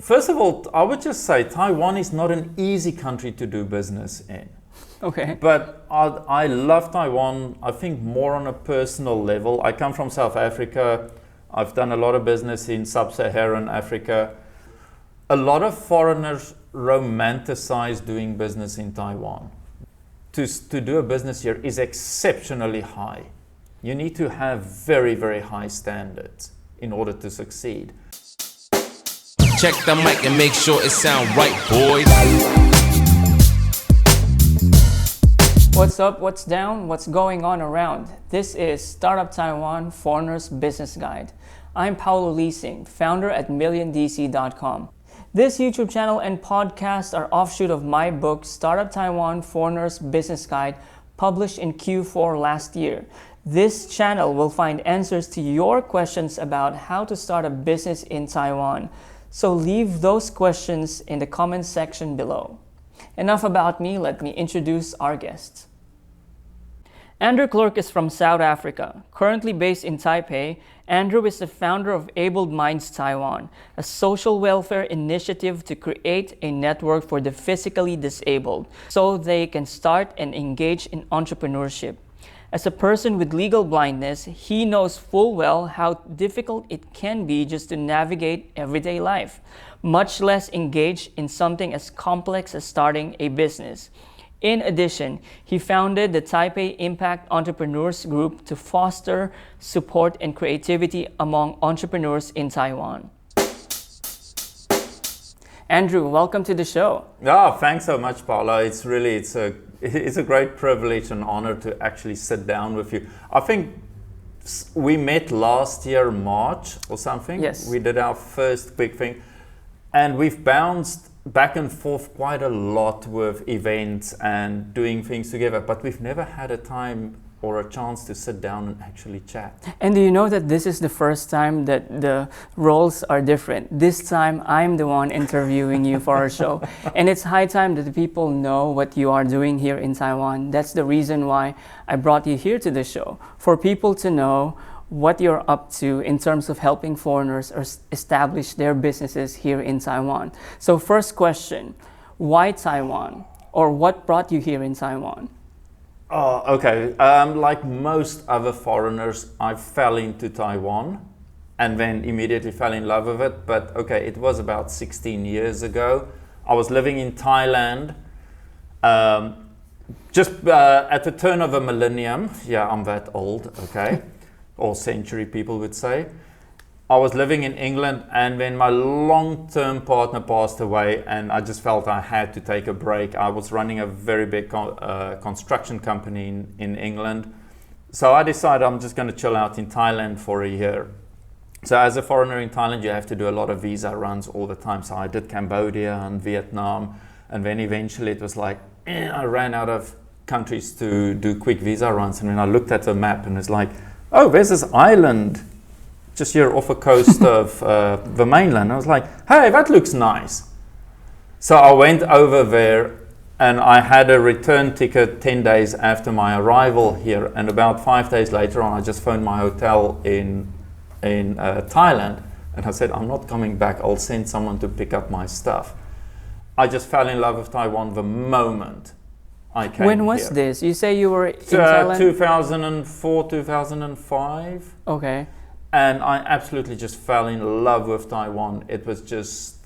First of all, I would just say Taiwan is not an easy country to do business in. Okay. But I love Taiwan, I think more on a personal level. I come from South Africa. I've done a lot of business in sub-Saharan Africa. A lot of foreigners romanticize doing business in Taiwan. To do a business here is exceptionally high. You need to have very, very high standards in order to succeed. Check the mic and make sure it sound right, boys. What's up, what's down, what's going on around? This is Startup Taiwan Foreigner's Business Guide. I'm Paulo Leasing, founder at MillionDC.com. This YouTube channel and podcast are offshoot of my book, Startup Taiwan Foreigner's Business Guide, published in Q4 last year. This channel will find answers to your questions about how to start a business in Taiwan. So leave those questions in the comments section below. Enough about me, let me introduce our guests. Andrew Klerck is from South Africa. Currently based in Taipei, Andrew is the founder of Abled Minds Taiwan, a social welfare initiative to create a network for the physically disabled so they can start and engage in entrepreneurship. As a person with legal blindness, he knows full well how difficult it can be just to navigate everyday life, much less engage in something as complex as starting a business. In addition, he founded the Taipei Impact Entrepreneurs group to foster support and creativity among entrepreneurs in Taiwan. Andrew, welcome to the show. Thanks so much, Paula. It's a great privilege and honor to actually sit down with you. I think we met last year, March or something. Yes. We did our first quick thing. And we've bounced back and forth quite a lot with events and doing things together, but we've never had a time or a chance to sit down and actually chat. And do you know that this is the first time that the roles are different? This time, I'm the one interviewing you for our show. And it's high time that the people know what you are doing here in Taiwan. That's the reason why I brought you here to the show, for people to know what you're up to in terms of helping foreigners establish their businesses here in Taiwan. So first question, why Taiwan? Or what brought you here in Taiwan? Oh, okay. Like most other foreigners, I fell into Taiwan and then immediately fell in love with it. But okay, it was about 16 years ago. I was living in Thailand, just at the turn of a millennium. Yeah, I'm that old, okay. Or century, people would say. I was living in England, and then my long-term partner passed away, and I just felt I had to take a break. I was running a very big construction company in England. So I decided I'm just going to chill out in Thailand for a year. So as a foreigner in Thailand, you have to do a lot of visa runs all the time. So I did Cambodia and Vietnam, and then eventually it was like, I ran out of countries to do quick visa runs. And then I looked at the map and it's like, oh, there's this island just here off the coast of the mainland. I was like, hey, that looks nice. So I went over there and I had a return ticket 10 days after my arrival here. And about 5 days later on, I just phoned my hotel in Thailand. And I said, I'm not coming back. I'll send someone to pick up my stuff. I just fell in love with Taiwan the moment I came When was here. this? You say you were in Thailand? 2004, 2005. Okay. And I absolutely just fell in love with Taiwan. It was just...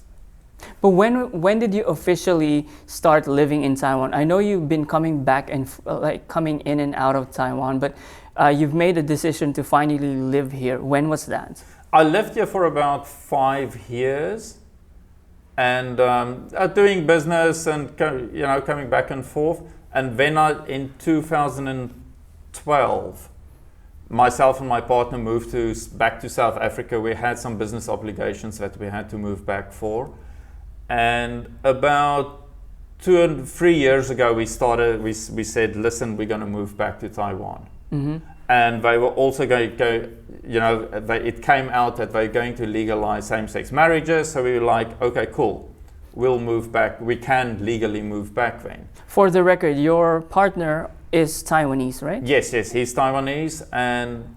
But when did you officially start living in Taiwan? I know you've been coming back and coming in and out of Taiwan, but you've made a decision to finally live here. When was that? I lived here for about 5 years and doing business and coming back and forth. And then in 2012, myself and my partner moved back to South Africa. We had some business obligations that we had to move back for. And about 2 and 3 years ago, we said, listen, we're going to move back to Taiwan. Mm-hmm. And they were also going to go, it came out that they're going to legalize same-sex marriages. So we were like, okay, cool. We'll move back. We can legally move back then. For the record, your partner is Taiwanese, right? Yes, he's Taiwanese, and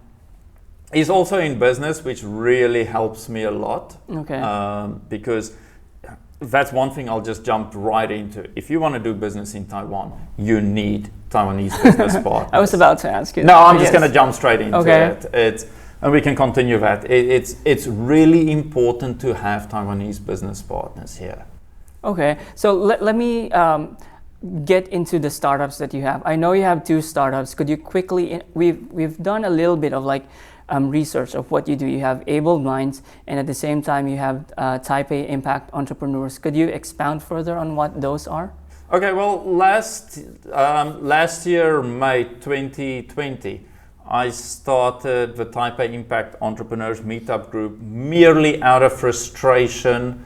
he's also in business, which really helps me a lot. Okay. Because that's one thing I'll just jump right into. If you want to do business in Taiwan, you need Taiwanese business partners. I was about to ask you. No, I'm just going to jump straight into Okay. it. And we can continue that. It's really important to have Taiwanese business partners here. Okay, so let me get into the startups that you have. I know you have 2 startups. Could you quickly, we've done a little bit of like research of what you do. You have Able Minds, and at the same time you have Taipei Impact Entrepreneurs. Could you expound further on what those are? Okay, well, last year, May 2020, I started the Taipei Impact Entrepreneurs meetup group merely out of frustration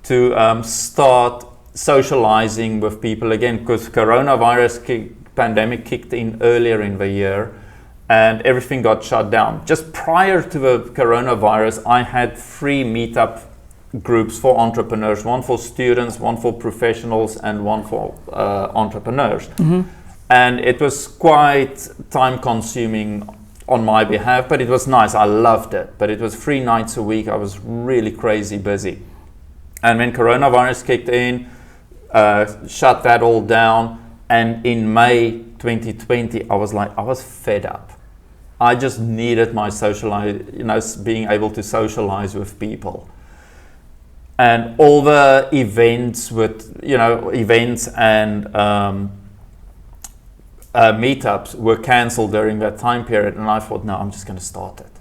to start socializing with people again, because coronavirus pandemic kicked in earlier in the year and everything got shut down. Just prior to the coronavirus, I had 3 meetup groups for entrepreneurs, one for students, one for professionals, and one for entrepreneurs. And it was quite time consuming on my behalf, but it was nice. I loved it. But it was 3 nights a week. I was really crazy busy. And when coronavirus kicked in, shut that all down. And in May 2020, I was fed up. I just needed my being able to socialize with people. And all the events and meetups were cancelled during that time period, and I thought, no, I'm just going to start it.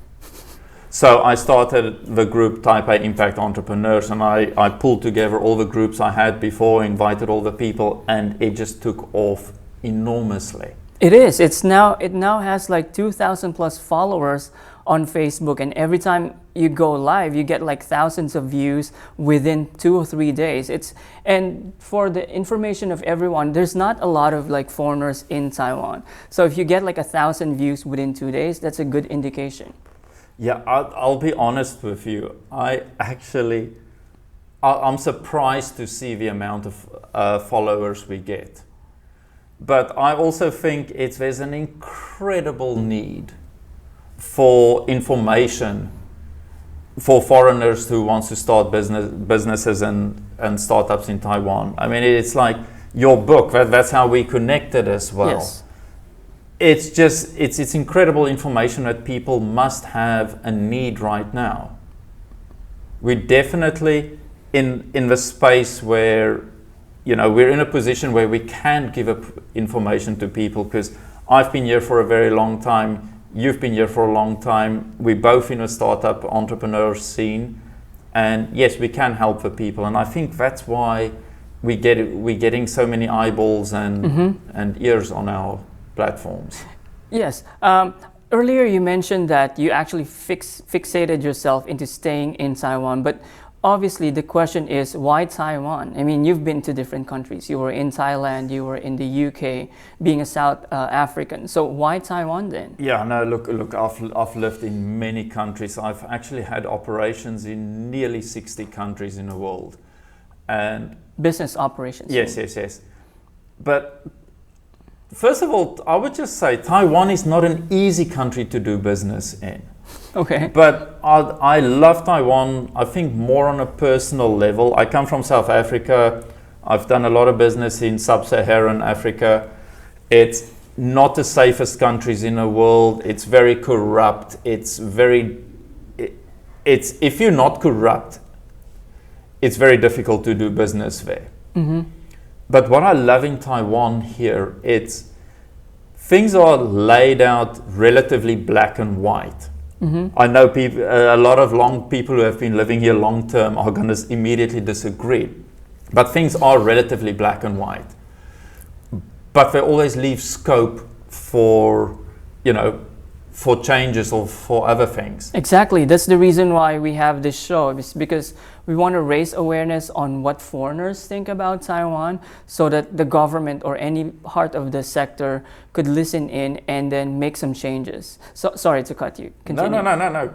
So I started the group Taipei Impact Entrepreneurs, and I pulled together all the groups I had before, invited all the people, and it just took off enormously. It is. It now has like 2,000 plus followers on Facebook, and every time you go live, you get like thousands of views within 2 or 3 days. And for the information of everyone, there's not a lot of like foreigners in Taiwan. So if you get like 1,000 views within 2 days, that's a good indication. Yeah, I'll be honest with you. I'm surprised to see the amount of followers we get. But I also think there's an incredible need for information for foreigners who wants to start businesses and startups in Taiwan. I mean, it's like your book, that's how we connected as well. Yes. It's incredible information that people must have and need right now. We're definitely in the space where, we're in a position where we can give up information to people, because I've been here for a very long time. You've been here for a long time. We're both in a startup entrepreneur scene, and yes, we can help the people. And I think that's why we're getting so many eyeballs and ears on our platforms. Yes. Earlier you mentioned that you actually fixated yourself into staying in Taiwan, but obviously the question is, why Taiwan? I mean, you've been to different countries. You were in Thailand, you were in the UK, being a South African. So why Taiwan then? Yeah, no, look, I've lived in many countries. I've actually had operations in nearly 60 countries in the world. And business operations. Yes. But first of all, I would just say Taiwan is not an easy country to do business in. Okay. But I love Taiwan, I think, more on a personal level. I come from South Africa. I've done a lot of business in sub-Saharan Africa. It's not the safest countries in the world. It's very corrupt. It's if you're not corrupt, it's very difficult to do business there. Mm-hmm. But what I love in Taiwan here, things are laid out relatively black and white. Mm-hmm. I know a lot of people who have been living here long term are going to immediately disagree. But things are relatively black and white. But they always leave scope for changes or for other things. Exactly. That's the reason why we have this show. It's because we want to raise awareness on what foreigners think about Taiwan, so that the government or any part of the sector could listen in and then make some changes. So sorry to cut you. Continue. No.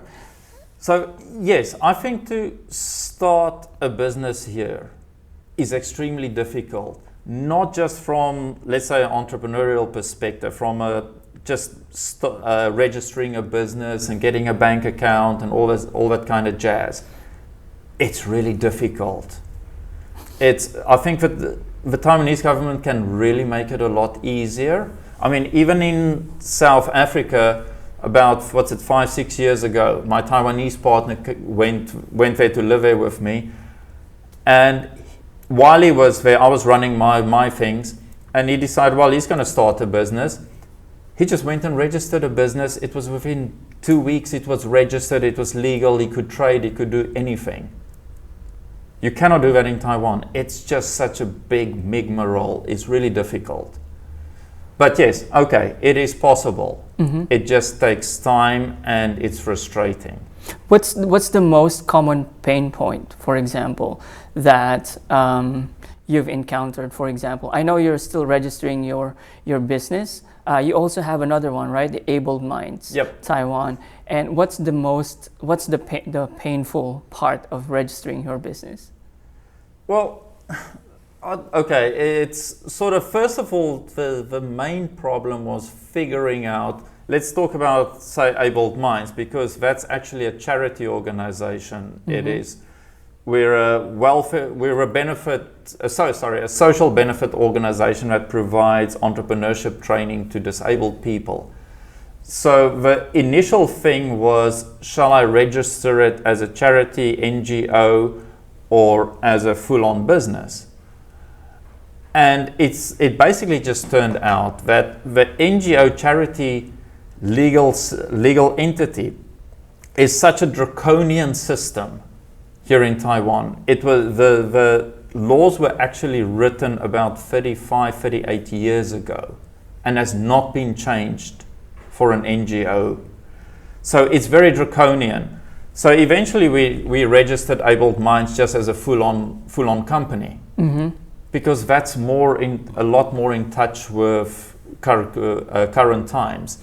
So yes, I think to start a business here is extremely difficult. Not just from, let's say, an entrepreneurial perspective, from registering a business and getting a bank account and all that kind of jazz. It's really difficult. I think that the Taiwanese government can really make it a lot easier. I mean, even in South Africa, about 5-6 years ago, my Taiwanese partner went there to live there with me, and while he was there, I was running my things, and he decided, well, he's going to start a business. He just went and registered a business. It was within 2 weeks, it was registered, it was legal, he could trade, he could do anything. You cannot do that in Taiwan. It's just such a big rigmarole. It's really difficult. But yes, okay, it is possible. Mm-hmm. It just takes time and it's frustrating. What's the most common pain point, for example, that you've encountered? For example, I know you're still registering your business. You also have another one, right? The Abled Minds, Yep. Taiwan. And what's the painful part of registering your business? Well, okay, it's sort of, first of all, the main problem was figuring out, let's talk about, say, Abled Minds, because that's actually a charity organization. Mm-hmm. It is. We're a social benefit organization that provides entrepreneurship training to disabled people. So the initial thing was, shall I register it as a charity, NGO, or as a full-on business? And it basically just turned out that the NGO charity legal entity is such a draconian system here in Taiwan. It was the laws were actually written about 38 years ago and has not been changed for an NGO. So it's very draconian. So eventually we registered Abled Minds just as a full-on company. Mm-hmm. Because that's a lot more in touch with current times.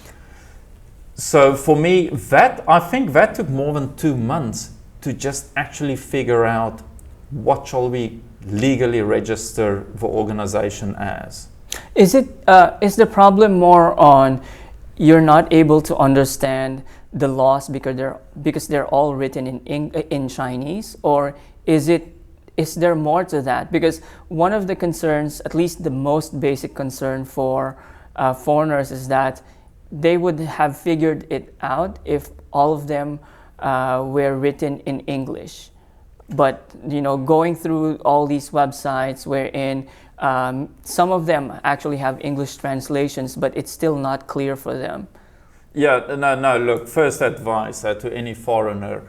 So for me, I think that took more than 2 months to just actually figure out what shall we legally register the organization as. Is the problem more on you're not able to understand the laws because they're all written in Chinese, or is there more to that? Because one of the concerns, at least the most basic concern for foreigners, is that they would have figured it out if all of them were written in English. But going through all these websites wherein some of them actually have English translations, but it's still not clear for them. Yeah, no, look, first advice to any foreigner,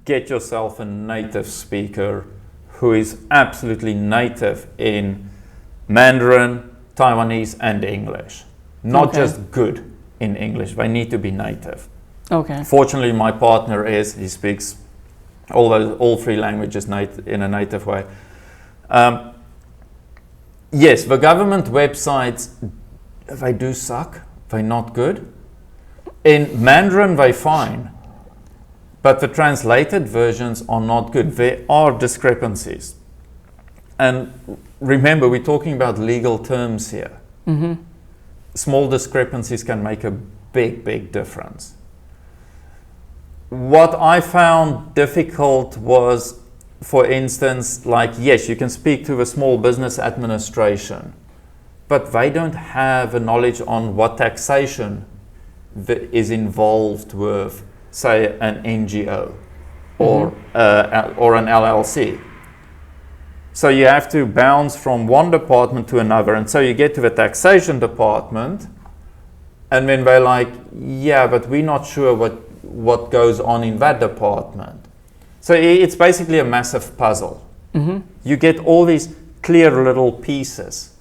get yourself a native speaker who is absolutely native in Mandarin, Taiwanese, and English. Not just good in English, they need to be native. Okay. Fortunately, my partner he speaks all three languages in a native way. Yes, the government websites, they do suck, they're not good. In Mandarin, they're fine. But the translated versions are not good. There are discrepancies. And remember, we're talking about legal terms here. Mm-hmm. Small discrepancies can make a big difference. What I found difficult was, for instance, yes, you can speak to the Small Business Administration, but they don't have a knowledge on what taxation is involved with, say, an NGO or an LLC. So you have to bounce from one department to another, and so you get to the taxation department, and then they're like, yeah, but we're not sure what goes on in that department. So it's basically a massive puzzle. Mm-hmm. You get all these clear little pieces,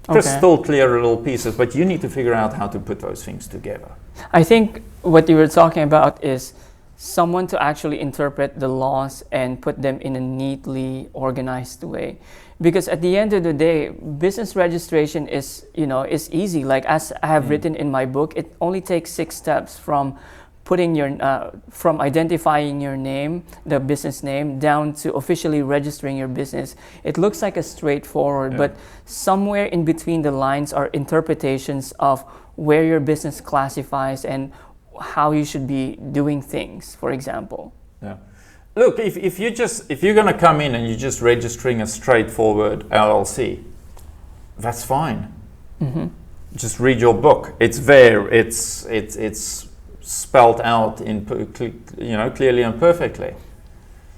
crystal clear little pieces, but you need to figure out how to put those things together. I think what you were talking about is someone to actually interpret the laws and put them in a neatly organized way. Because at the end of the day, business registration is easy. Like, as I have written in my book, it only takes 6 steps from from identifying your name, the business name, down to officially registering your business. It looks like a straightforward, but somewhere in between the lines are interpretations of where your business classifies and how you should be doing things, for example. Yeah. Look, if you're going to come in and you're just registering a straightforward LLC, that's fine. Just read your book. It's there. It's spelled out in clearly and perfectly.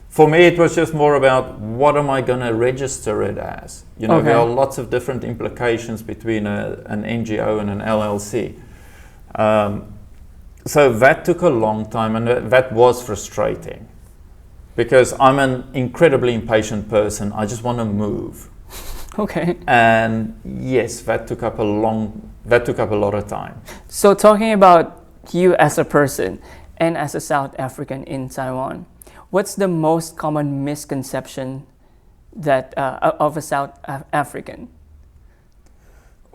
For me, it was just more about what am I going to register it as. There are lots of different implications between an NGO and an LLC. So that took a long time, and that was frustrating because I'm an incredibly impatient person. I just want to move. Okay. And yes, that took up a lot of time. So talking about you as a person and as a South African in Taiwan, what's the most common misconception that of a South African?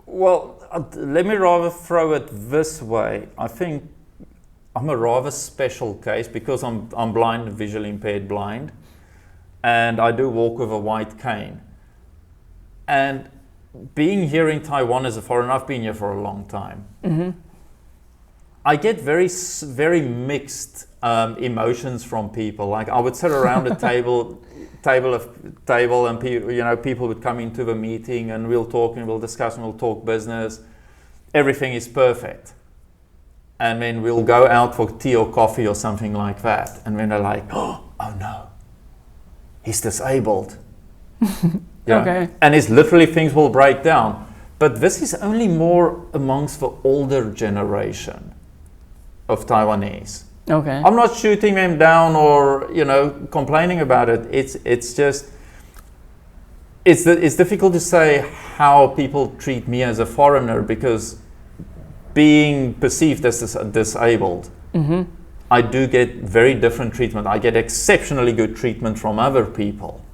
Well, let me rather throw it this way. I think I'm a rather special case because I'm blind, visually impaired blind, and I do walk with a white cane. And being here in Taiwan as a foreigner, I've been here for a long time. I get very mixed emotions from people. Like I would sit around a table, and people would come into the meeting, and we'll talk and we'll discuss and we'll talk business. Everything is perfect, and then we'll go out for tea or coffee or something like that, and then they're like, "Oh no, he's disabled." Okay. And it's literally things will break down. But this is only more amongst the older generation of Taiwanese. Okay. I'm not shooting them down or complaining about it. It's just it's difficult to say how people treat me as a foreigner because being perceived as disabled, I do get very different treatment. I get exceptionally good treatment from other people.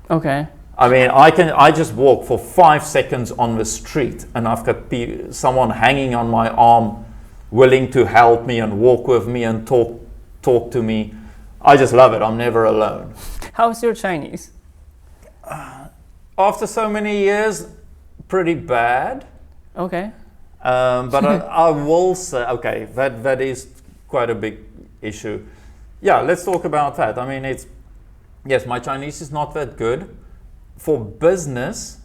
Okay. I mean, I just walk for 5 seconds on the street and I've got someone hanging on my arm willing to help me and walk with me and talk to me. I just love it. I'm never alone. How's your Chinese? After so many years, pretty bad. Okay. But I will say, okay, that is quite a big issue. Yeah, let's talk about that. I mean, yes, my Chinese is not that good. For business,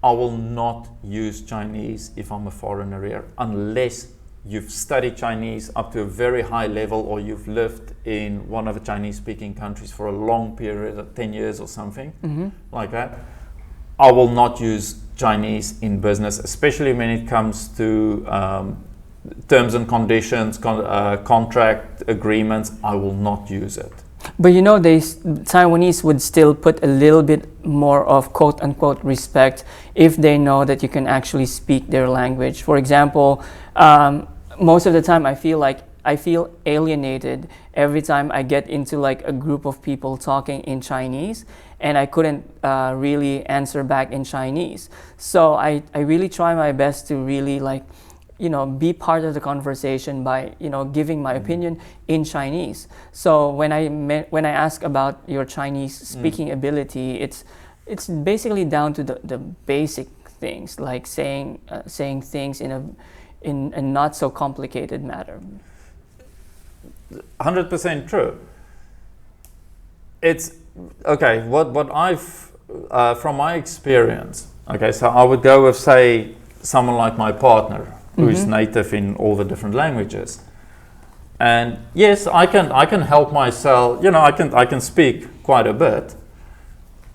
I will not use Chinese if I'm a foreigner here, unless you've studied Chinese up to a very high level or you've lived in one of the Chinese-speaking countries for a long period of 10 years or something like that. I will not use Chinese in business, especially when it comes to terms and conditions, contract agreements. I will not use it. But Taiwanese would still put a little bit more of quote unquote respect if they know that you can actually speak their language. For example, most of the time I feel alienated every time I get into like a group of people talking in Chinese and I couldn't really answer back in Chinese. So I really try my best to really be part of the conversation by giving my opinion in Chinese. So when I ask about your Chinese speaking ability, it's basically down to the basic things like saying things in a not so complicated manner. 100% true. It's okay. What I've from my experience. Okay, so I would go with say someone like my partner, who is native in all the different languages. And yes, I can help myself, I can speak quite a bit.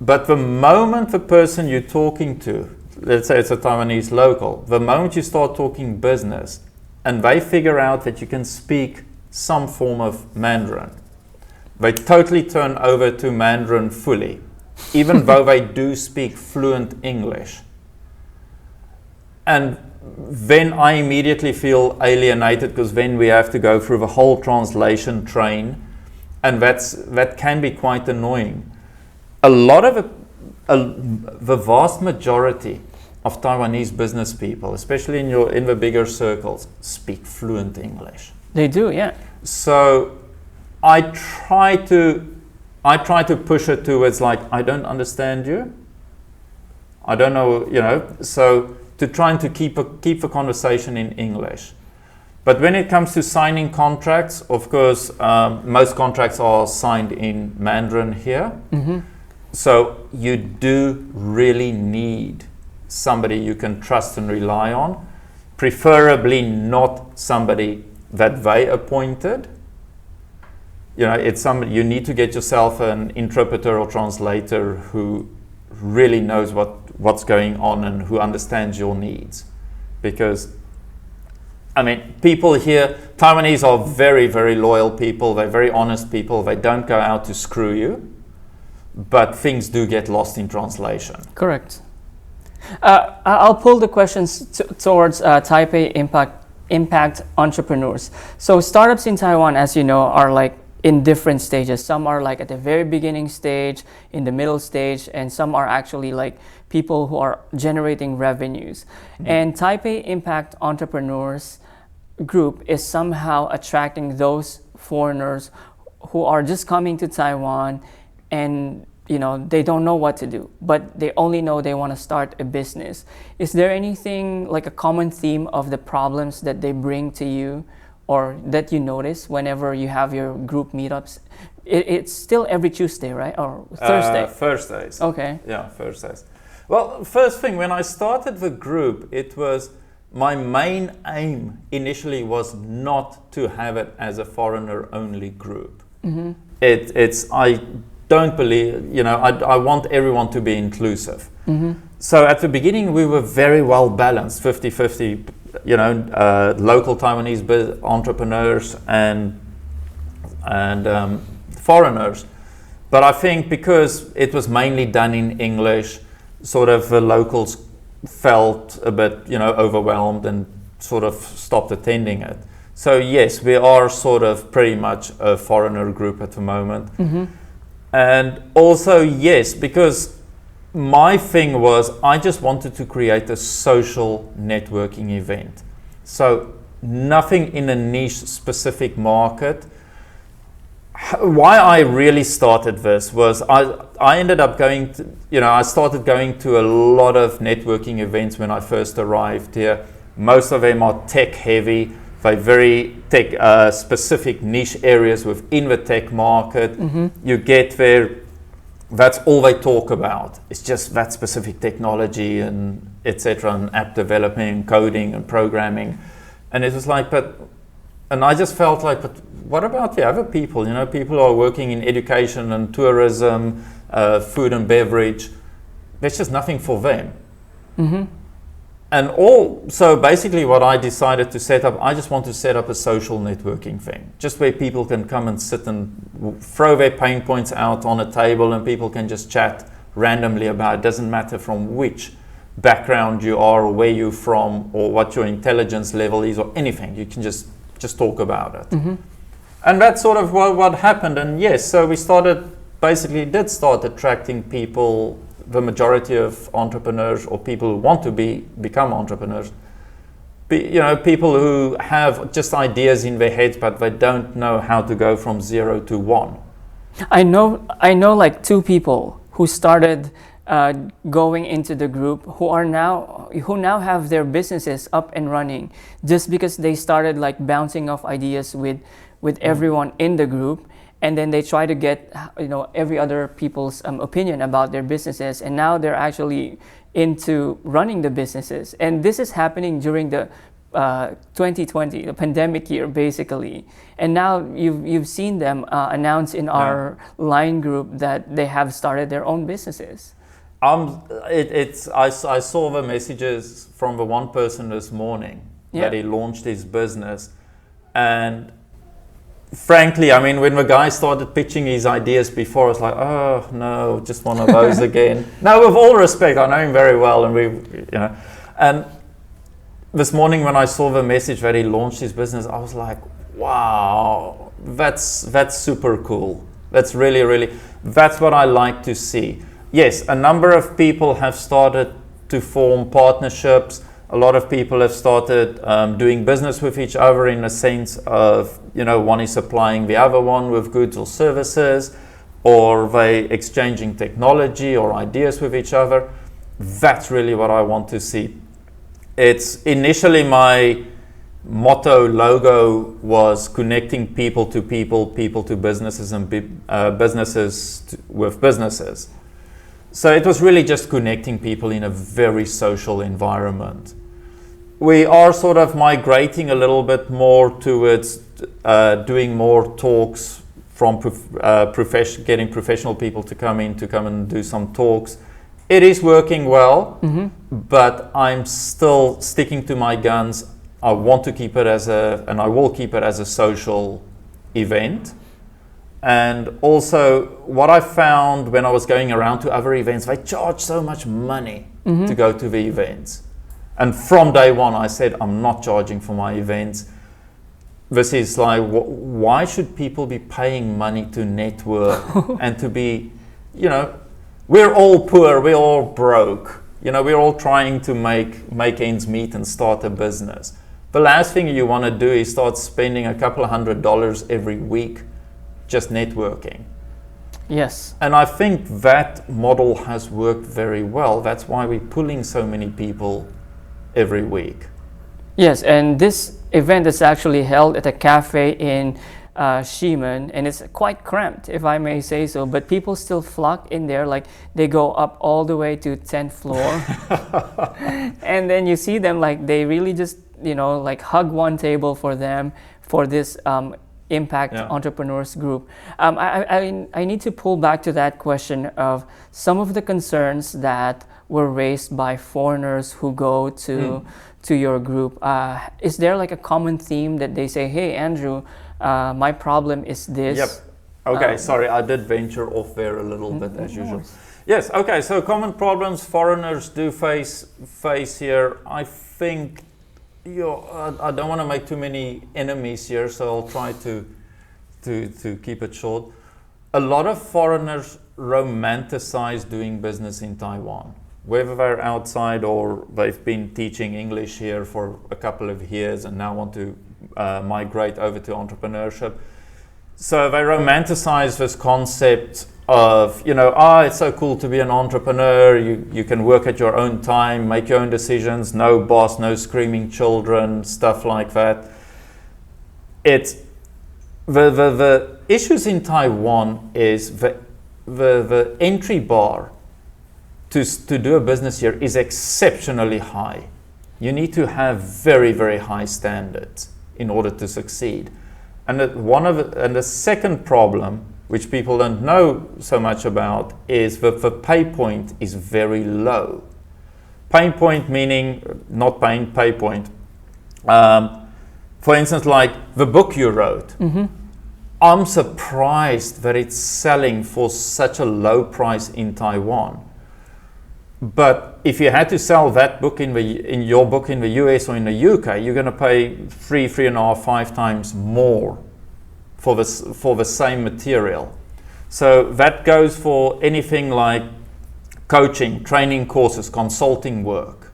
But the moment the person you're talking to, let's say it's a Taiwanese local, the moment you start talking business and they figure out that you can speak some form of Mandarin, they totally turn over to Mandarin fully, even though they do speak fluent English. And then I immediately feel alienated because then we have to go through the whole translation train, and that can be quite annoying. The vast majority of Taiwanese business people, especially in the bigger circles, speak fluent English. They do, yeah. So I try to push it towards like, I don't understand you. I don't know, so to trying to keep the conversation in English. But when it comes to signing contracts, of course, most contracts are signed in Mandarin here. So you do really need somebody you can trust and rely on, preferably not somebody that they appointed. You know, it's somebody, you need to get yourself an interpreter or translator who really knows what's going on and who understands your needs. Because, I mean, people here, Taiwanese are very, very loyal people. They're very honest people. They don't go out to screw you. But things do get lost in translation. Correct. I'll pull the questions towards Taipei Impact Entrepreneurs. So startups in Taiwan, as you know, are like in different stages. Some are like at the very beginning stage, in the middle stage, and some are actually like people who are generating revenues. And Taipei Impact Entrepreneurs group is somehow attracting those foreigners who are just coming to Taiwan, and you know, they don't know what to do, but they only know they want to start a business. Is there anything like a common theme of the problems that they bring to you, or that you notice whenever you have your group meetups? It's still every Tuesday, right? Or Thursday? Thursdays. Okay. Yeah, Thursdays. Well, first thing, when I started the group, it was my main aim initially was not to have it as a foreigner-only group. I don't believe, you know, I want everyone to be inclusive. So at the beginning, we were very well balanced, 50-50, you know, local Taiwanese entrepreneurs and foreigners. But I think because it was mainly done in English, sort of the locals felt a bit, you know, overwhelmed and sort of stopped attending it. So yes, we are sort of pretty much a foreigner group at the moment. And also, yes, because my thing was I just wanted to create a social networking event. So nothing in a niche specific market. Why I really started this was I ended up going to, you know, I started going to a lot of networking events when I first arrived here. Most of them are tech heavy. They're very tech specific niche areas within the tech market. You get there, that's all they talk about. It's just that specific technology and etc. and app development, coding and programming. And it was like, and I just felt like, but what about the other people? You know, people who are working in education and tourism, food and beverage. There's just nothing for them. And so basically what I decided to set up, I just want to set up a social networking thing, just where people can come and sit and throw their pain points out on a table and people can just chat randomly about it. Doesn't matter from which background you are or where you're from or what your intelligence level is or anything. You can just talk about it. And that's sort of what happened. And yes, so we did start attracting people, the majority of entrepreneurs or people who want to become entrepreneurs, you know, people who have just ideas in their heads, but they don't know how to go from 0 to 1. I know like two people who started going into the group who now have their businesses up and running just because they started like bouncing off ideas with everyone in the group. And then they try to get, you know, every other people's opinion about their businesses, and now they're actually into running the businesses. And this is happening during the 2020, the pandemic year, basically. And now you've seen them announce in our line group that they have started their own businesses. I saw the messages from the one person this morning that he launched his business, and frankly, I mean, when the guy started pitching his ideas before, I was like, oh no, just one of those again. Now, with all respect, I know him very well, and and this morning when I saw the message that he launched his business, I was like, wow, that's super cool. That's really, that's what I like to see. Yes, a number of people have started to form partnerships. A lot of people have started doing business with each other in a sense of, you know, one is supplying the other one with goods or services, or they exchanging technology or ideas with each other. That's really what I want to see. It's initially my motto logo was connecting people to people, people to businesses, and businesses with businesses. So it was really just connecting people in a very social environment. We are sort of migrating a little bit more towards doing more talks from getting professional people to come and do some talks. It is working well, but I'm still sticking to my guns. I want to keep it and I will keep it as a social event. And also, what I found when I was going around to other events, they charge so much money to go to the events. And from day one, I said, I'm not charging for my events. This is like, why should people be paying money to network and to be, we're all poor, we're all broke. We're all trying to make ends meet and start a business. The last thing you want to do is start spending a couple of $100 every week just networking. Yes. And I think that model has worked very well. That's why we're pulling so many people every week. Yes, and this event is actually held at a cafe in Ximen, and it's quite cramped, if I may say so, but people still flock in there, like they go up all the way to 10th floor. And then you see them, like they really just, like hug one table for them for this Impact Entrepreneurs group. I need to pull back to that question of some of the concerns that were raised by foreigners who go to your group. Is there like a common theme that they say, hey, Andrew, my problem is this? Yep. Okay, sorry, I did venture off there a little bit as usual. Yes, okay, so common problems foreigners do face here. I think I don't want to make too many enemies here, so I'll try to keep it short. A lot of foreigners romanticize doing business in Taiwan, whether they're outside or they've been teaching English here for a couple of years and now want to migrate over to entrepreneurship. So they romanticize this concept of, it's so cool to be an entrepreneur. You can work at your own time, make your own decisions, no boss, no screaming children, stuff like that. It's the issues in Taiwan is the entry bar to do a business here is exceptionally high. You need to have very, very high standards in order to succeed. And the second problem, which people don't know so much about, is that the pay point is very low. Pay point meaning not pay point. For instance, like the book you wrote. I'm surprised that it's selling for such a low price in Taiwan. But if you had to sell that book in your book in the US or in the UK, you're going to pay 3.5, 5 times more for the same material. So that goes for anything like coaching, training courses, consulting work.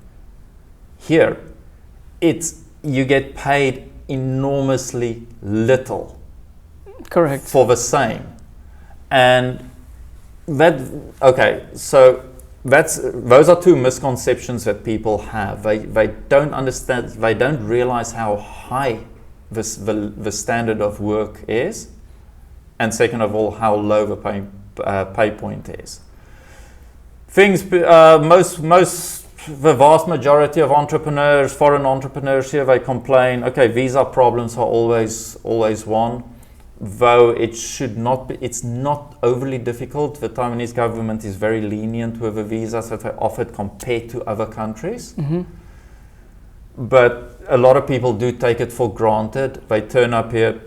Here, you get paid enormously little. Correct. For the same. And those are two misconceptions that people have. They don't understand, they don't realize how high the standard of work is, and second of all, how low the pay point is. The vast majority of entrepreneurs, foreign entrepreneurs here, they complain, okay, visa problems are always one, though it's not overly difficult. The Taiwanese government is very lenient with the visas that are offered compared to other countries. But a lot of people do take it for granted. They turn up here.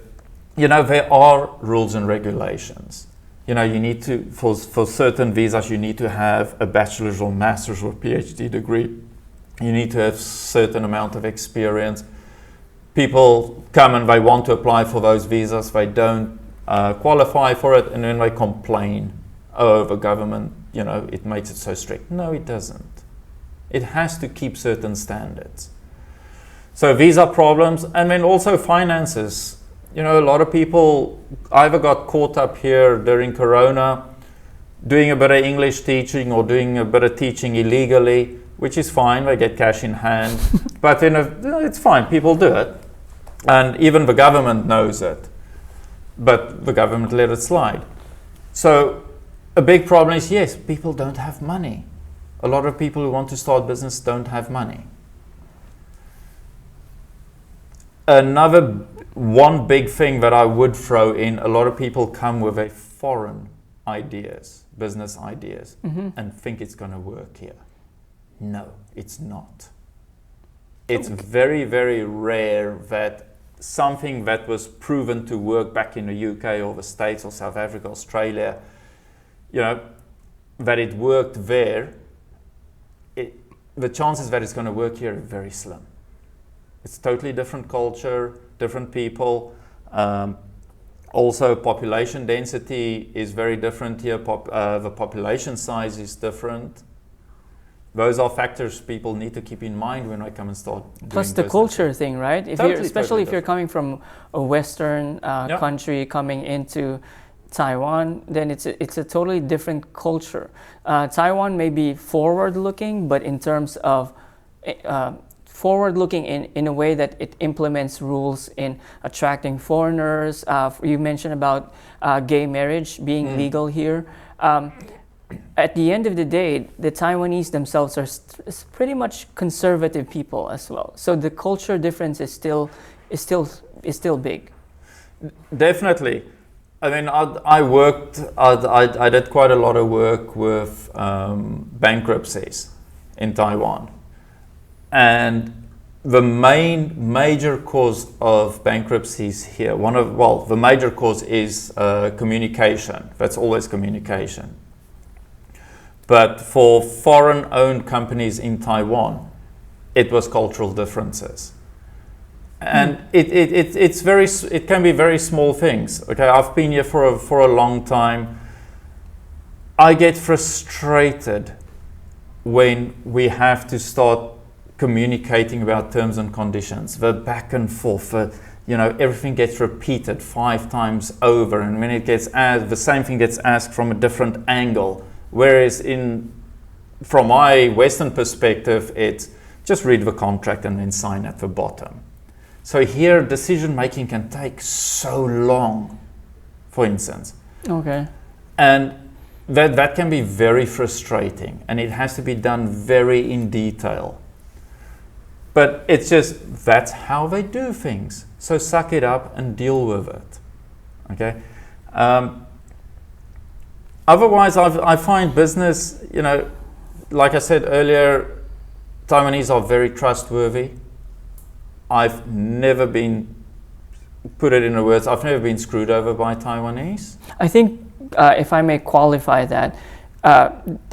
There are rules and regulations. You need to, for certain visas, you need to have a bachelor's or master's or PhD degree. You need to have certain amount of experience. People come and they want to apply for those visas. They don't qualify for it, and then they complain, oh, the government, it makes it so strict. No, it doesn't. It has to keep certain standards. So visa problems, and then also finances. A lot of people either got caught up here during Corona, doing a bit of English teaching or doing a bit of teaching illegally, which is fine. They get cash in hand. But it's fine. People do it. And even the government knows it, but the government let it slide. So a big problem is, yes, people don't have money. A lot of people who want to start business don't have money. One big thing that I would throw in, a lot of people come with a foreign ideas, business ideas, and think it's going to work here. No, it's not. It's very, very rare that something that was proven to work back in the UK or the States or South Africa, Australia, that it worked there, the chances that it's going to work here are very slim. It's totally different culture, different people. Also, population density is very different here. The population size is different. Those are factors people need to keep in mind when I come and start doing Plus the business. Culture thing, right? Especially if you're coming from a Western country coming into Taiwan, then it's a totally different culture. Taiwan may be forward-looking, but in terms of forward-looking in a way that it implements rules in attracting foreigners. You mentioned about gay marriage being legal here. At the end of the day, the Taiwanese themselves are pretty much conservative people as well. So the culture difference is still big. Definitely. I mean, I did quite a lot of work with bankruptcies in Taiwan. And the major cause of bankruptcies here, the major cause is communication. That's always communication. But for foreign-owned companies in Taiwan, it was cultural differences. And it can be very small things. Okay, I've been here for a long time. I get frustrated when we have to start communicating about terms and conditions. The back and forth, everything gets repeated 5 times over, and when it gets asked, the same thing gets asked from a different angle. Whereas from my Western perspective, it's just read the contract and then sign at the bottom. So here, decision making can take so long, for instance. Okay. And that can be very frustrating, and it has to be done very in detail. But it's just, that's how they do things. So suck it up and deal with it. Okay. Otherwise, I find business, like I said earlier, Taiwanese are very trustworthy. I've never been, put it in the words, I've never been screwed over by Taiwanese. I think, if I may qualify that,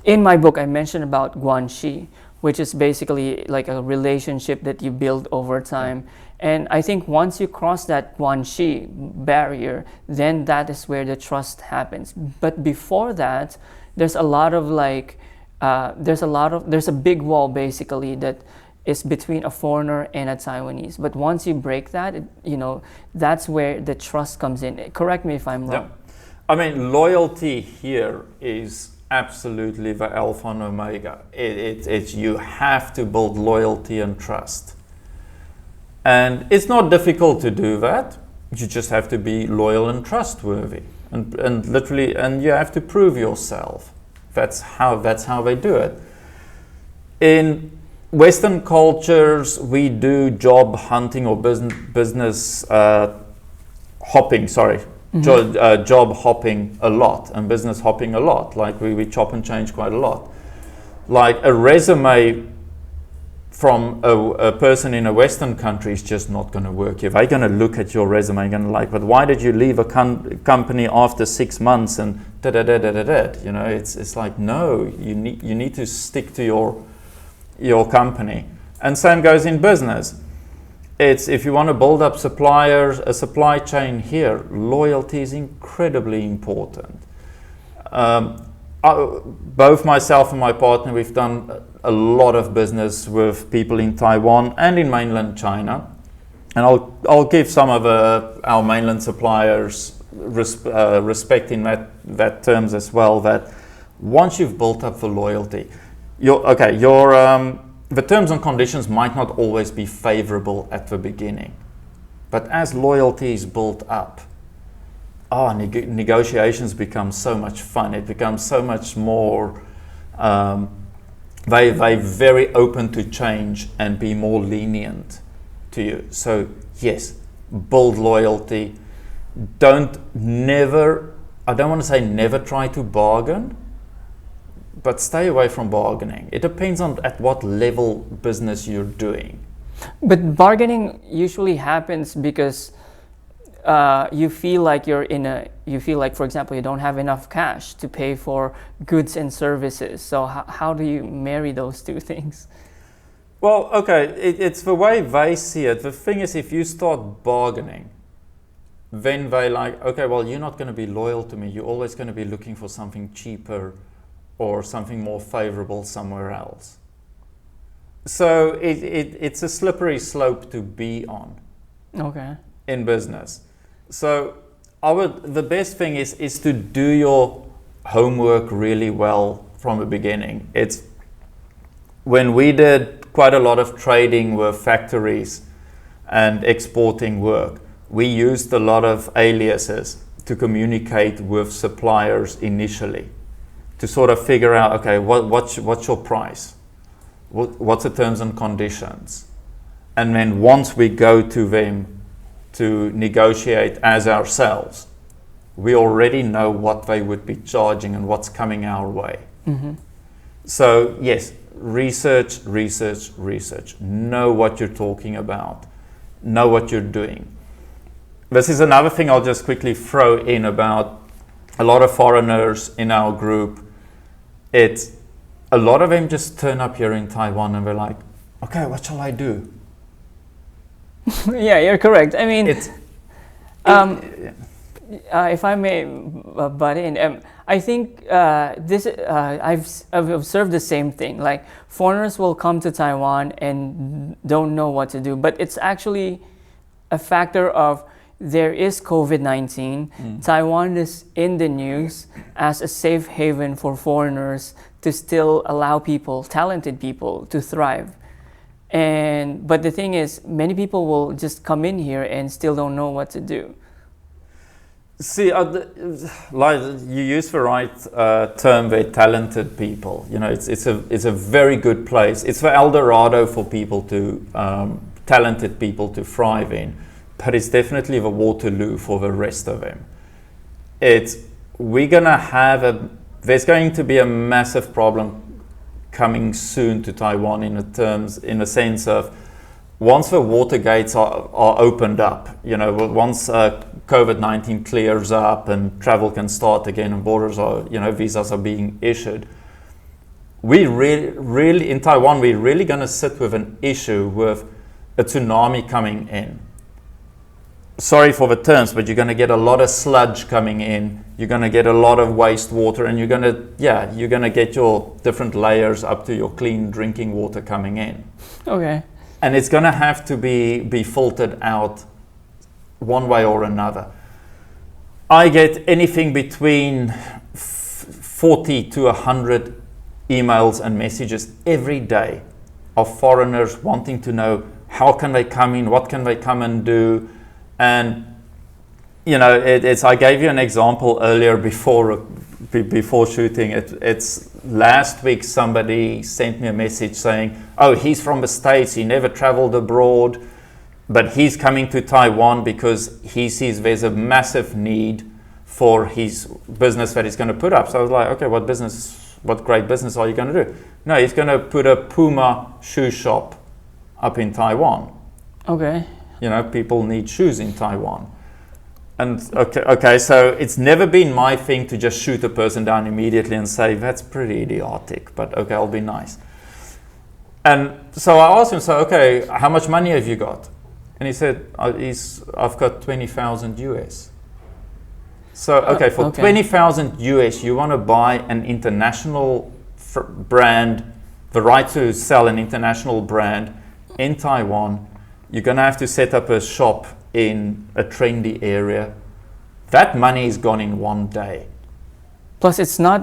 in my book I mentioned about guanxi, which is basically like a relationship that you build over time. And I think once you cross that guanxi barrier, then that is where the trust happens. But before that, there's a big wall basically that is between a foreigner and a Taiwanese. But once you break that, that's where the trust comes in. Correct me if I'm wrong. Yeah. I mean, loyalty here is absolutely the alpha and omega. It's you have to build loyalty and trust. And it's not difficult to do that. You just have to be loyal and trustworthy. And literally, and you have to prove yourself. That's how they do it. In Western cultures, we do job hunting or business hopping, job hopping a lot and business hopping a lot. Like we chop and change quite a lot. Like a resume from a person in a Western country is just not going to work. If they're going to look at your resume and but why did you leave a company after 6 months and it's like, no, you need to stick to your company. And same goes in business. It's if you want to build up a supply chain here, loyalty is incredibly important. Both myself and my partner, we've done a lot of business with people in Taiwan and in mainland China. And I'll give some of our mainland suppliers respect in that terms as well, that once you've built up the loyalty, the terms and conditions might not always be favorable at the beginning. But as loyalty is built up, negotiations become so much fun. It becomes so much more, they're very open to change and be more lenient to you. So yes, build loyalty. I don't want to say never try to bargain, but stay away from bargaining. It depends on at what level business you're doing. But bargaining usually happens because you feel like, for example, you don't have enough cash to pay for goods and services. So how do you marry those two things? Well, okay, it's the way they see it. The thing is, if you start bargaining, then they like, okay, well, you're not going to be loyal to me. You're always going to be looking for something cheaper or something more favorable somewhere else. So it's a slippery slope to be on. Okay. In business. So the best thing is to do your homework really well from the beginning. It's when we did quite a lot of trading with factories and exporting work, we used a lot of aliases to communicate with suppliers initially to sort of figure out, okay, what's your price? What's the terms and conditions? And then once we go to them to negotiate as ourselves, we already know what they would be charging and what's coming our way. Mm-hmm. So yes, research. Know what you're talking about. Know what you're doing. This is another thing I'll just quickly throw in about a lot of foreigners in our group. A lot of them just turn up here in Taiwan and they're like, okay, what shall I do? Yeah, you're correct. I mean, if I may butt in, I think I've observed the same thing. Like, foreigners will come to Taiwan and don't know what to do, but it's actually a factor of there is COVID-19. Taiwan is in the news as a safe haven for foreigners to still allow talented people to thrive. But the thing is, many people will just come in here and still don't know what to do. See, like you use the right term, they're talented people. You know, it's a very good place. It's the El Dorado for people talented people to thrive in, but it's definitely the Waterloo for the rest of them. There's going to be a massive problem coming soon to Taiwan in the sense of once the water gates are opened up, you know, once COVID-19 clears up and travel can start again and borders visas are being issued, we really in Taiwan, we're really going to sit with an issue with a tsunami coming in. Sorry for the terms, but you're going to get a lot of sludge coming in. You're going to get a lot of wastewater, and you're going to get your different layers up to your clean drinking water coming in. Okay. And it's going to have to be filtered out one way or another. I get anything between 40 to 100 emails and messages every day of foreigners wanting to know how can they come in, what can they come and do. And you know, I gave you an example earlier before shooting. It's last week somebody sent me a message saying, oh, he's from the States, he never traveled abroad, but he's coming to Taiwan because he sees there's a massive need for his business that he's going to put up. So I was like, okay, what great business are you going to do? No, he's going to put a Puma shoe shop up in Taiwan. Okay. You know, people need shoes in Taiwan. And okay, so it's never been my thing to just shoot a person down immediately and say, that's pretty idiotic, but okay, I'll be nice. And so I asked him, so okay, how much money have you got? And he said, I've got 20,000 US. So, okay, for 20,000 US, you want to buy an international brand, the right to sell an international brand in Taiwan. You're going to have to set up a shop in a trendy area. That money is gone in one day. Plus, it's not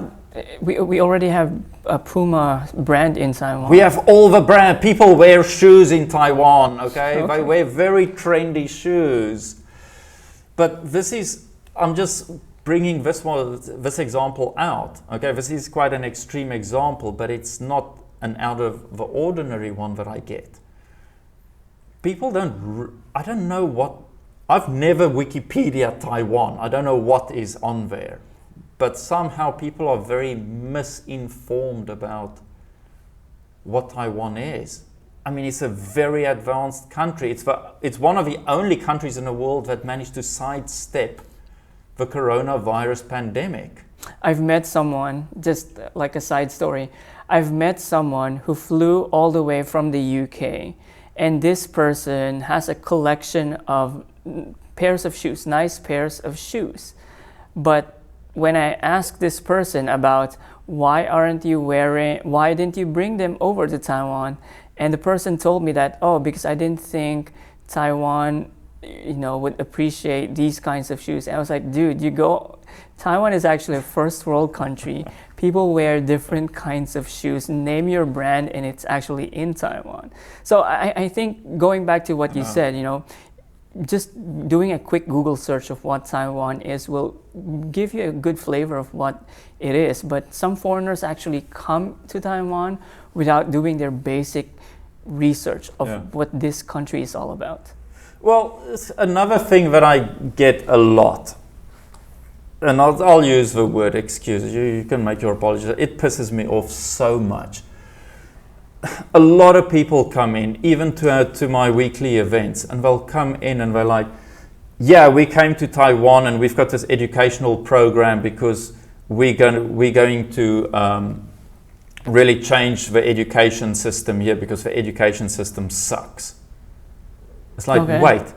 We already have a Puma brand in Taiwan. We have all the brand. People wear shoes in Taiwan, okay? They wear very trendy shoes. But I'm just bringing this example out, okay? This is quite an extreme example, but it's not an out of the ordinary one that I get. People I don't know what, I've never Wikipedia Taiwan. I don't know what is on there. But somehow people are very misinformed about what Taiwan is. I mean, it's a very advanced country. It's one of the only countries in the world that managed to sidestep the coronavirus pandemic. I've met someone, just like a side story, I've met someone who flew all the way from the UK, and this person has a collection of pairs of shoes, nice pairs of shoes. But when I asked this person about why didn't you bring them over to Taiwan? And the person told me that, because I didn't think Taiwan, would appreciate these kinds of shoes. And I was like, dude, Taiwan is actually a first world country. People wear different kinds of shoes. Name your brand and it's actually in Taiwan. So I think going back to what you said, just doing a quick Google search of what Taiwan is will give you a good flavor of what it is. But some foreigners actually come to Taiwan without doing their basic research of what this country is all about. Well, it's another thing that I get a lot, and I'll use the word excuse. You can make your apologies. It pisses me off so much. A lot of people come in, even to my weekly events, and they'll come in and they're like, yeah, we came to Taiwan and we've got this educational program because we're going to really change the education system here because the education system sucks. It's like, wait,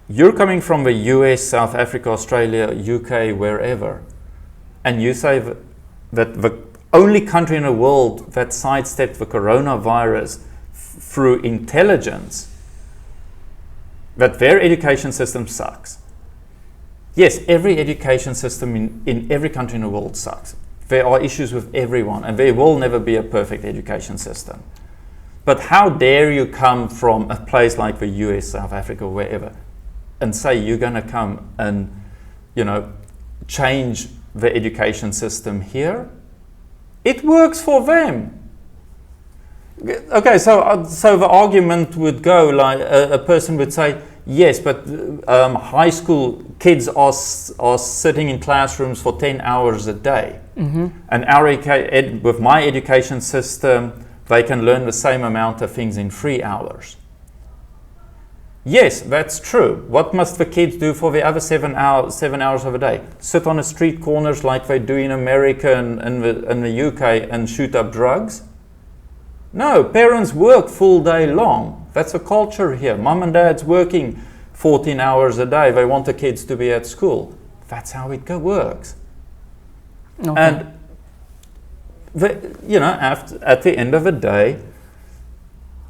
you're coming from the US, South Africa, Australia, UK, wherever, and you say that the only country in the world that sidestepped the coronavirus through intelligence, that their education system sucks. Yes, every education system in every country in the world sucks. There are issues with everyone, and there will never be a perfect education system. But how dare you come from a place like the US, South Africa, wherever, and say you're going to come and, change the education system here? It works for them. Okay, so the argument would go like a person would say, yes, but high school kids are sitting in classrooms for 10 hours a day. Mm-hmm. And with my education system, they can learn the same amount of things in 3 hours. Yes, that's true. What must the kids do for the other 7 hours of a day? Sit on the street corners like they do in America and in the UK and shoot up drugs? No, parents work full day long. That's the culture here. Mom and dad's working 14 hours a day. They want the kids to be at school. That's how it works. Okay. And at the end of the day,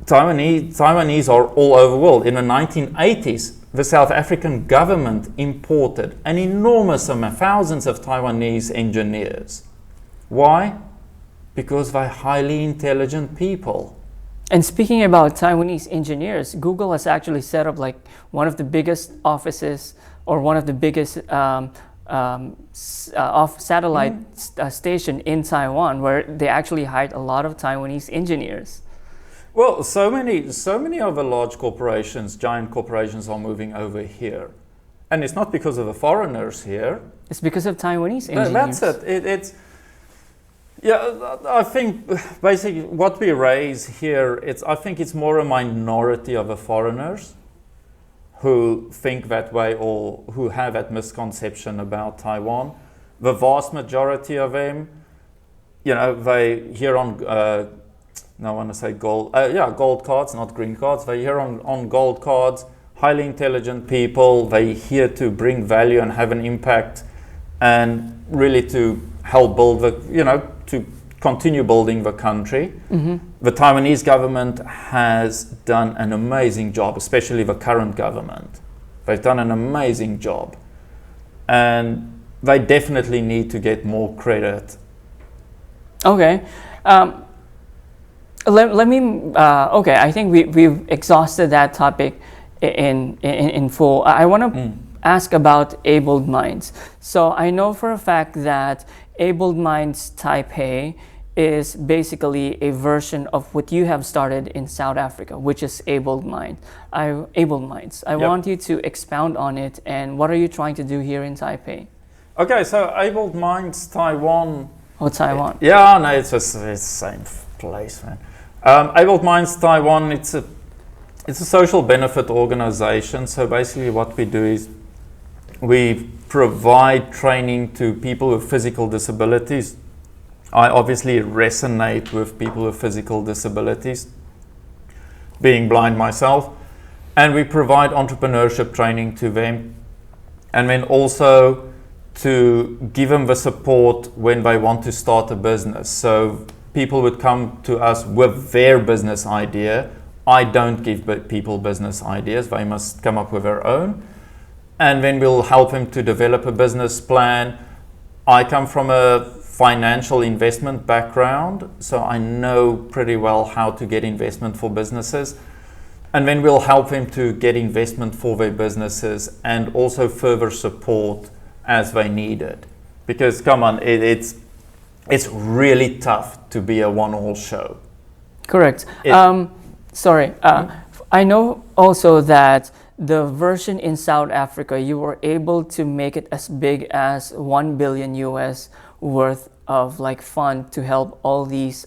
Taiwanese are all over the world. In the 1980s, the South African government imported an enormous amount, thousands of Taiwanese engineers. Why? Because they're highly intelligent people. And speaking about Taiwanese engineers, Google has actually set up like one of the biggest offices or one of the biggest satellite station in Taiwan, where they actually hired a lot of Taiwanese engineers. Well, so many of the large corporations, giant corporations, are moving over here, and it's not because of the foreigners here. It's because of Taiwanese engineers. That's it. I think basically what we raise here, I think it's more a minority of the foreigners who think that way or who have that misconception about Taiwan. The vast majority of them, they hear on. I want to say gold cards, not green cards. They're here on gold cards, highly intelligent people. They're here to bring value and have an impact and really to help build to continue building the country. Mm-hmm. The Taiwanese government has done an amazing job, especially the current government. They've done an amazing job. And they definitely need to get more credit Okay. Let me. Okay, I think we've exhausted that topic in full. I want to ask about Abled Minds. So I know for a fact that Abled Minds Taipei is basically a version of what you have started in South Africa, which is Abled Minds. I want you to expound on it, and what are you trying to do here in Taipei? Okay, so Abled Minds Taiwan. Oh, Taiwan. Yeah, no, it's the same place, man. Abled Minds Taiwan, it's a social benefit organization. So basically what we do is we provide training to people with physical disabilities. I obviously resonate with people with physical disabilities, being blind myself, and we provide entrepreneurship training to them, and then also to give them the support when they want to start a business. So people would come to us with their business idea. I don't give people business ideas. They must come up with their own. And then we'll help them to develop a business plan. I come from a financial investment background, so I know pretty well how to get investment for businesses. And then we'll help them to get investment for their businesses and also further support as they need it. Because come on, it's really tough to be a one-all show. Correct. I know also that the version in South Africa, you were able to make it as big as 1 billion US worth of like fund to help all these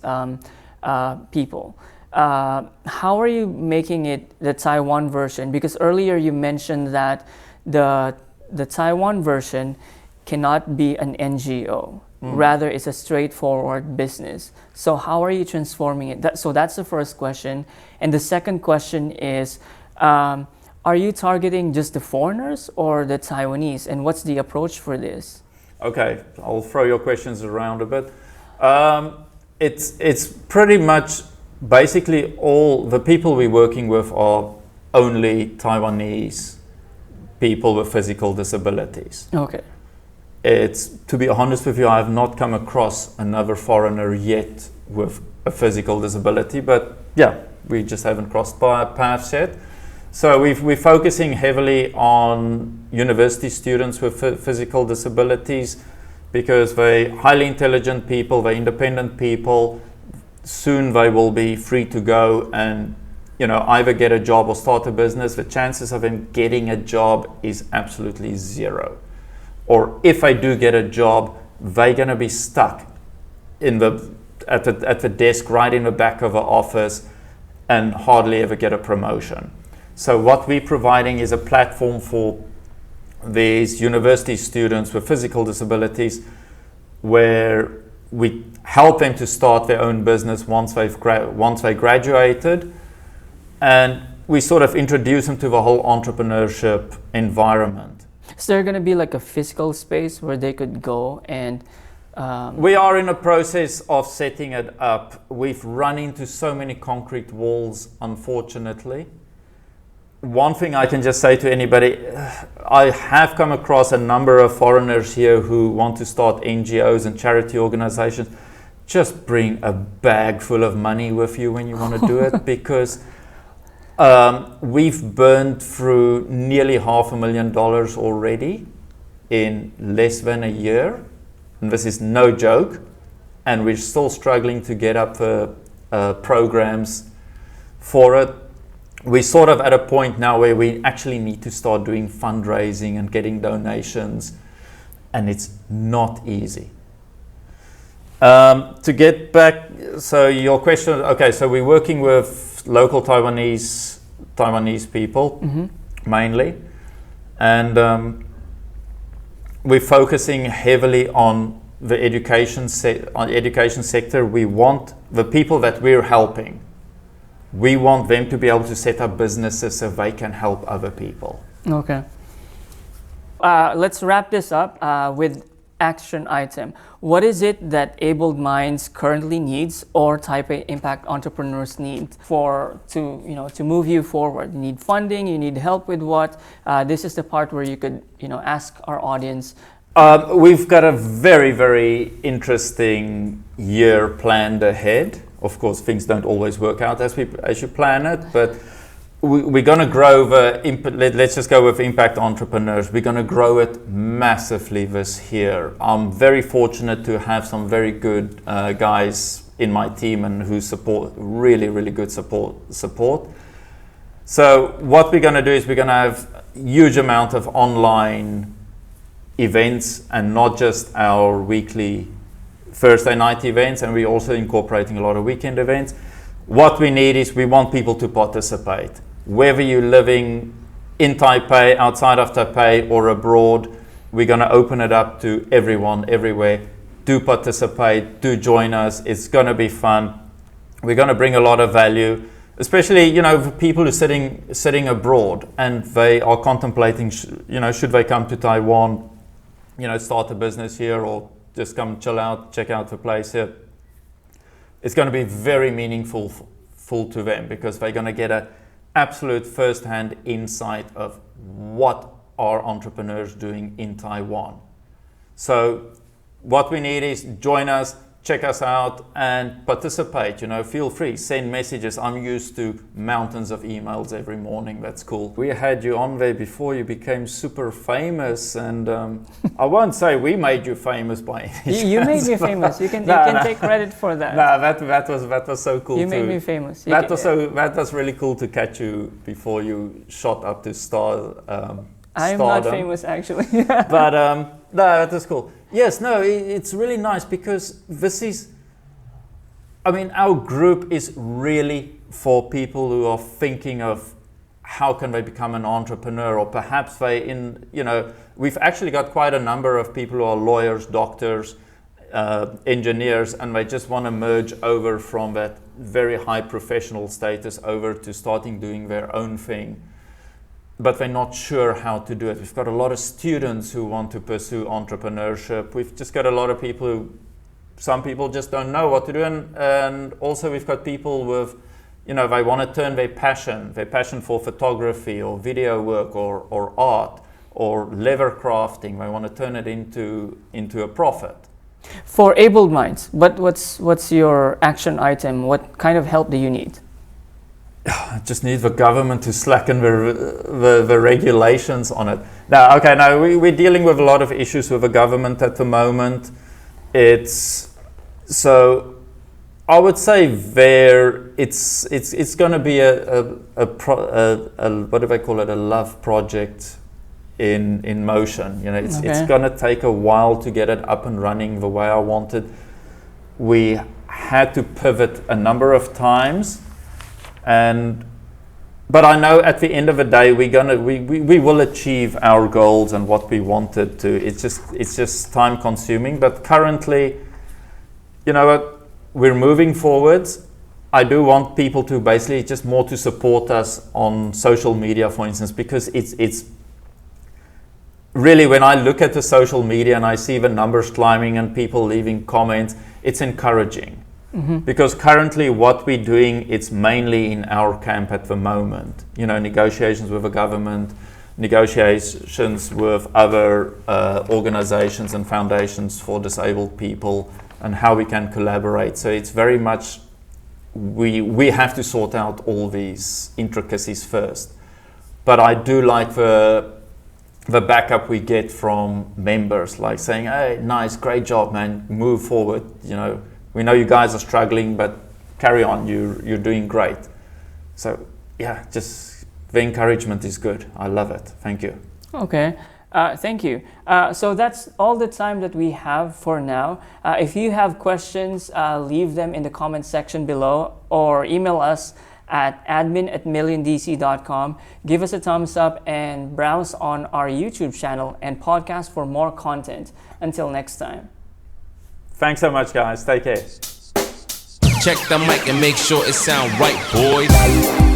people. How are you making it the Taiwan version? Because earlier you mentioned that the Taiwan version cannot be an NGO. Rather, it's a straightforward business. So how are you transforming it? So that's the first question. And the second question is, are you targeting just the foreigners or the Taiwanese? And what's the approach for this? Okay, I'll throw your questions around a bit. It's pretty much basically all the people we're working with are only Taiwanese people with physical disabilities. Okay. To be honest with you, I have not come across another foreigner yet with a physical disability, but yeah, we just haven't crossed paths yet. So we're focusing heavily on university students with physical disabilities because they're highly intelligent people, they're independent people. Soon they will be free to go and either get a job or start a business. The chances of them getting a job is absolutely zero. Or if I do get a job, they're going to be stuck at the desk right in the back of the office and hardly ever get a promotion. So what we're providing is a platform for these university students with physical disabilities where we help them to start their own business once they graduated, and we sort of introduce them to the whole entrepreneurship environment. Is there going to be like a physical space where they could go and... We are in a process of setting it up. We've run into so many concrete walls, unfortunately. One thing I can just say to anybody, I have come across a number of foreigners here who want to start NGOs and charity organizations. Just bring a bag full of money with you when you want to do it because we've burned through nearly $500,000 already in less than a year. And this is no joke. And we're still struggling to get up programs for it. We're sort of at a point now where we actually need to start doing fundraising and getting donations. And it's not easy. To get back, so your question, okay, so we're working with local Taiwanese people, mainly. And we're focusing heavily on the education sector. We want the people that we're helping, we want them to be able to set up businesses so they can help other people. Okay. Let's wrap this up with action item. What is it that Abled Minds currently needs or Taipei Impact Entrepreneurs need to move you forward? You need funding, you need help with what? This is the part where you could ask our audience. We've got a very, very interesting year planned ahead. Of course, things don't always work out as you plan it, but we're going to grow let's just go with Impact Entrepreneurs. We're going to grow it massively this year. I'm very fortunate to have some very good guys in my team and who support, really, really good support. So what we're going to do is we're going to have a huge amount of online events and not just our weekly Thursday night events, and we're also incorporating a lot of weekend events. What we need is we want people to participate. Whether you're living in Taipei, outside of Taipei, or abroad, we're going to open it up to everyone, everywhere. Do participate, do join us. It's going to be fun. We're going to bring a lot of value, especially, for people who are sitting abroad and they are contemplating, should they come to Taiwan, start a business here or just come chill out, check out the place here. It's going to be very meaningful to them because they're going to get an absolute first-hand insight of what are entrepreneurs doing in Taiwan. So what we need is join us, check us out, and participate. Feel free, send messages. I'm used to mountains of emails every morning. That's cool. We had you on there before you became super famous, and I won't say we made you famous by any You made chance, me famous. You can take credit for that. No, that was so cool. You made me famous. That was really cool to catch you before you shot up to stardom. I'm not famous actually. But no, that was cool. Yes, no, it's really nice because our group is really for people who are thinking of how can they become an entrepreneur, or perhaps we've actually got quite a number of people who are lawyers, doctors, engineers, and they just want to merge over from that very high professional status over to starting doing their own thing. But they're not sure how to do it. We've got a lot of students who want to pursue entrepreneurship. We've just got a lot of people some people just don't know what to do. And also we've got people with, they want to turn their passion for photography or video work or art or leather crafting, they want to turn it into a profit. For able minds, what's your action item? What kind of help do you need? I just need the government to slacken the regulations on it. Now, we're dealing with a lot of issues with the government at the moment. So I would say it's going to be a what do they call it? A love project in motion. It's going to take a while to get it up and running the way I wanted. We had to pivot a number of times. But I know at the end of the day we will achieve our goals and what we wanted to. It's just time consuming. But currently, we're moving forwards. I do want people to basically just more to support us on social media, for instance, because it's really, when I look at the social media and I see the numbers climbing and people leaving comments, it's encouraging. Mm-hmm. Because currently what we're doing, it's mainly in our camp at the moment. Negotiations with the government, negotiations with other organizations and foundations for disabled people, and how we can collaborate. So it's very much, we have to sort out all these intricacies first. But I do like the backup we get from members, like saying, hey, nice, great job, man, move forward, we know you guys are struggling, but carry on, you're doing great. So yeah, just the encouragement is good. I love it. Thank you. Okay, thank you. So that's all the time that we have for now. If you have questions, leave them in the comment section below or email us at admin@milliondc.com. Give us a thumbs up and browse on our YouTube channel and podcast for more content. Until next time. Thanks so much, guys. Take care. Check the mic and make sure it sound right, boys.